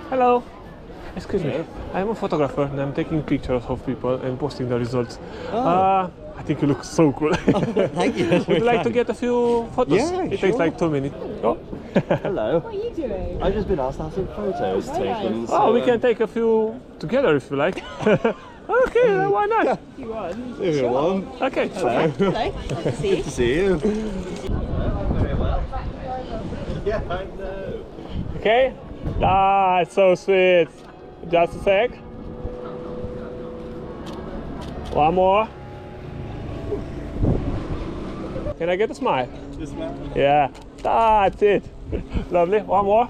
Hello. Excuse me. I'm a photographer and I'm taking pictures of people and posting the results. I think you look so cool. Thank you. Would you like to get a few photos? Yeah, it takes like 2 minutes. Oh. Hello. What are you doing? I've just been asked to have some photos taken. Oh, we can take a few together if you like. Okay, why not? If you want. If you want. Okay. Hello. Hello. Nice to see you. Good to see you. Very well. Yeah, I know. Okay. Ah, it's so sweet. Just a sec. One more. Can I get a smile? Just now. Yeah. That's it. Lovely. One more.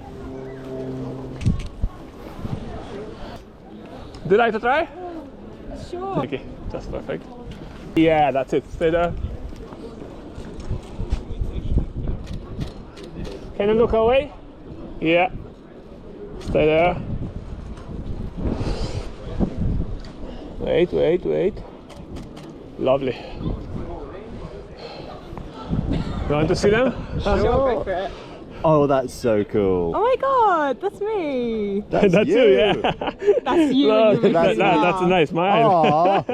Do you like to try? Sure. Okay, that's perfect. Yeah, that's it. Stay there. Can you look away? Yeah. Stay there. Wait, wait, wait. Lovely. You want to see them? Sure, go for it. Oh, that's so cool. Oh my god, that's me. That's you, yeah. That's you. Look, and that's a nice smile.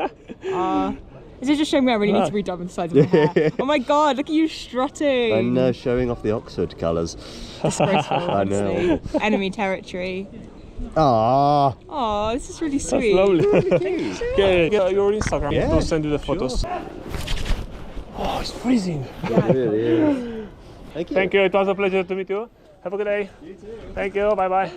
Aww. Is it just showing me I really need to redouble the size of my hair? Oh my god, look at you strutting. And showing off the Oxford colours. Disgraceful, I know. honestly. Enemy territory. Aww. Oh, this is really That's sweet. lovely. Okay, get your Instagram. Yeah, I'll send you the photos. Oh, it's freezing. It really is. Thank you. Thank you. It was a pleasure to meet you. Have a good day. You too. Thank you. Bye bye.